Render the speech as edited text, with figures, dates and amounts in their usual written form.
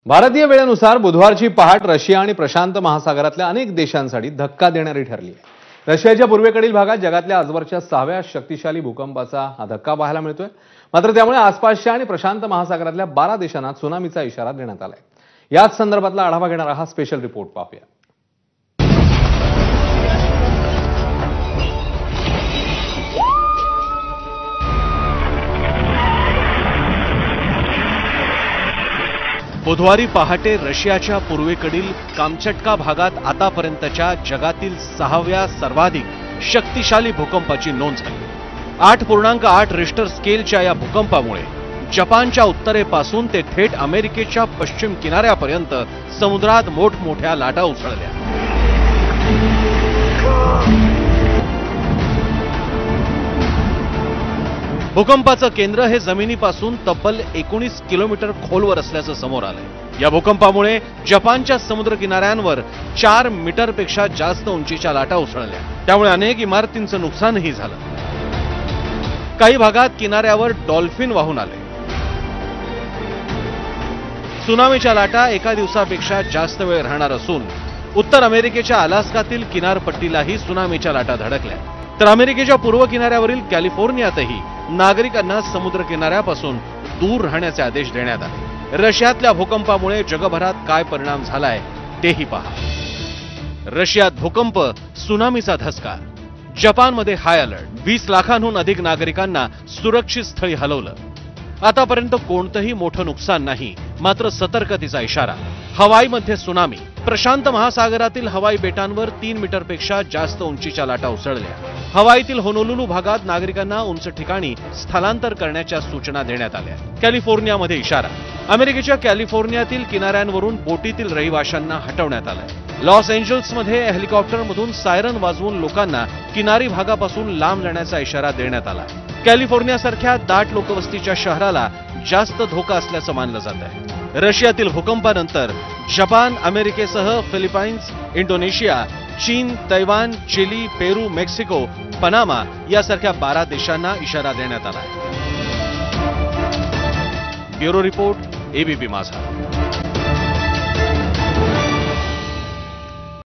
भारतीय वेळेनुसार बुधवारची पहाट रशिया आणि प्रशांत महासागरातल्या अनेक देशांसाठी धक्का देणारी ठरली आहे। रशियाच्या पूर्वेकडील भागात जगातल्या आजवरच्या 6व्या शक्तिशाली भूकंपाचा हा धक्का पाहायला मिळतोय। मात्र त्यामुळे आसपासच्या आणि प्रशांत महासागरातल्या 12 देशांना त्सुनामीचा इशारा देण्यात आलाय। याच संदर्भातला आढावा घेणारा हा स्पेशल रिपोर्ट पाहूया। बुधवारी पहाटे रशियाच्या पूर्वेकडील कामचटका भागात आतापर्यंतच्या जगातील 6व्या सर्वाधिक शक्तिशाली भूकंपाची नोंद झाली। 8.8 रिश्टर स्केलच्या या भूकंपामुळे जपानच्या उत्तरेपासून ते थेट अमेरिकेच्या पश्चिम किनाऱ्यापर्यंत समुद्रात मोठमोठ्या लाटा उसळल्या। भूकंपाचं केंद्र हे जमिनीपासून तब्बल 19 किलोमीटर खोलवर असल्याचं समोर आलंय। या भूकंपामुळे जपानच्या समुद्र किनाऱ्यांवर 4 मीटरपेक्षा जास्त उंचीच्या लाटा उसळल्या। त्यामुळे अनेक इमारतींचं नुकसानही झालं। काही भागात किनाऱ्यावर डॉल्फिन वाहून आले। त्सुनामीच्या लाटा एका दिवसापेक्षा जास्त वेळ राहणार असून उत्तर अमेरिकेच्या अलास्कातील किनारपट्टीलाही त्सुनामीच्या लाटा धडकल्या। तर अमेरिकेच्या पूर्व किनाऱ्यावरील कॅलिफोर्नियातही नागरिकांना समुद्र किनाऱ्यापासून दूर राहण्याचे आदेश देण्यात आले। रशियातल्या भूकंपामुळे जगभरात काय परिणाम झालाय तेही पहा। रशियात भूकंप, त्सुनामीचा धसका। जपानमध्ये हाय अलर्ट। 20 लाखांहून अधिक नागरिकांना सुरक्षित स्थळी हलवलं। आतापर्यंत कोणतंही मोठं नुकसान नाही, मात्र सतर्कतेचा इशारा। हवाईमध्ये त्सुनामी। प्रशांत महासागरातील हवाई बेटांवर 3 मीटरपेक्षा जास्त उंचीच्या लाटा उसळल्या। हवाईतील होनोलुलू भागात नागरिकांना उंच ठिकाणी स्थलांतर करण्याच्या सूचना देण्यात आल्या। कॅलिफोर्नियामध्ये इशारा। अमेरिकेच्या कॅलिफोर्नियातील किनाऱ्यांवरून बोटीतील रहिवाशांना हटवण्यात आलंय। लॉस एंजल्समध्ये हेलिकॉप्टरमधून सायरन वाजवून लोकांना किनारी भागापासून लांब जाण्याचा इशारा देण्यात आला। कॅलिफोर्नियासारख्या दाट लोकवस्तीच्या शहराला जास्त धोका असल्याचं मानलं जात आहे। रशियातील भूकंपानंतर जपान, अमेरिकेसह फिलिपाईन्स, इंडोनेशिया, चीन, तैवान, चिली, पेरू, मेक्सिको, पनामा यासारख्या 12 देशांना इशारा देण्यात आला आहे। ब्युरो रिपोर्ट, एबीपी माझा।